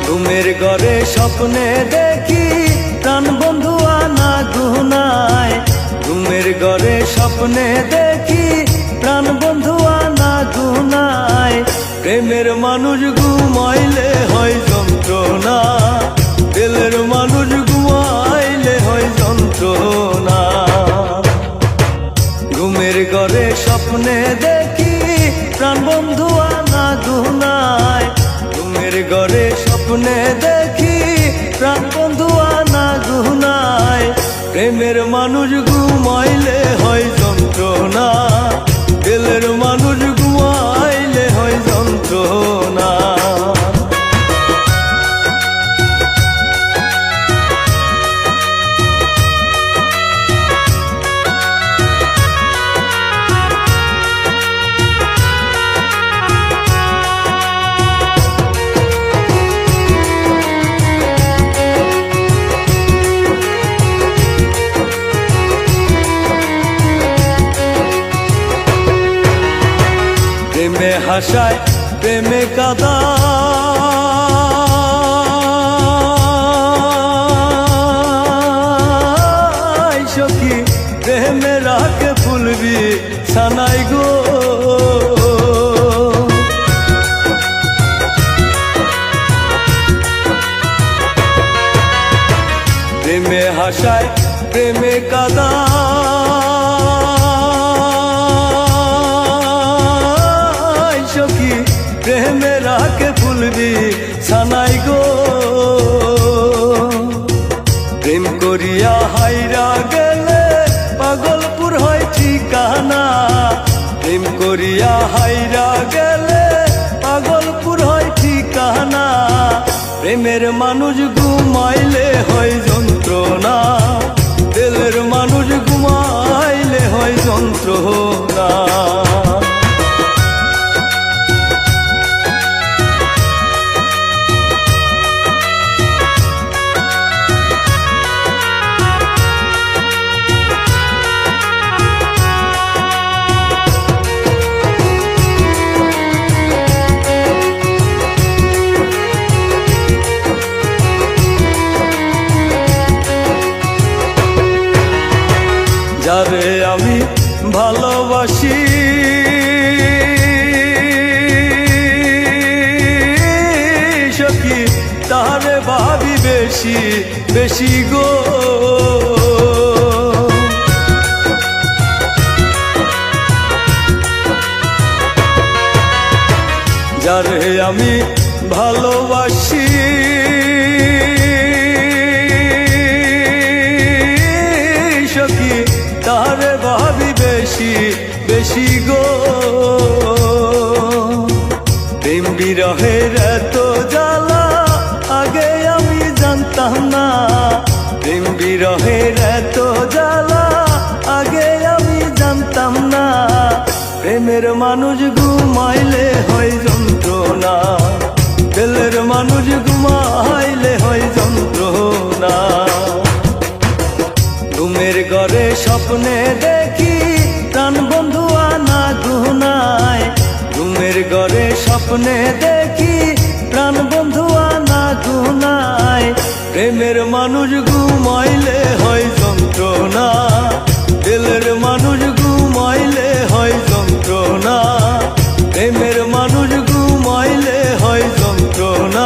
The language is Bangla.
ঘুমের ঘরে স্বপ্নে দেখি প্রাণ বন্ধু আনা গুনায়। ঘুমের ঘরে স্বপ্নে দেখি প্রাণ বন্ধু আনা গুনায়। প্রেমের মানুষ ঘুমাইলে হয় যন্ত্রণা, দিলের মানুষ ঘুমাইলে হয় যন্ত্রণা। ঘুমের ঘরে স্বপ্নে দেখি প্রাণ বন্ধু আনা গুনায়। ঘুমের ঘরে স্বপ্নে দেখি প্রাণ বন্ধু আনা গুনায়। প্রেমের মানুষ ঘুমাইলে হয় যন্ত্রণা, দিলের মানুষ ঘুমাইলে হয় যন্ত্রণা। প্রেমে হাসায় প্রেমে কাদায় সখী, প্রেমে রাখে ফুলবি সানাই গো। প্রেমে হাসায় প্রেমে কাদায় সখী, প্রেমে রাখে ফুলবি সানাই গো। প্রেম করিয়া হাইরা গেলে পাগলপুর হয় ঠিকানা। প্রেম করিয়া হাইরা গেলে পাগলপুর হয় ঠিকানা। প্রেমের মানুষ ঘুমাইলে হয় যন্ত্রণা, দিলের মানুষ ঘুমাইলে হয় যন্ত্রণা। যারে আমি ভালোবাসি সখী, তারে ভাবি বেশি বেশি গো। যারে আমি ভালোবাসি সখী, তারে ভাবি বেশি বেশি গো। প্রেম বিরহের এত জ্বালা আগে আমি জানতাম না। প্রেম বিরহের এত জ্বালা আগে আমি জানতাম না। প্রেমের মানুষ ঘুমাইলে হয় যন্ত্রণা, দিলের মানুষ ঘুমাইলে হয় যন্ত্রণা। ঘুমের ঘরে স্বপ্নে দেখি প্রাণ বন্ধু আনা গুনায়। ঘুমের ঘরে স্বপ্নে দেখি প্রাণ বন্ধু আনা গুনায়। প্রেমের মানুষ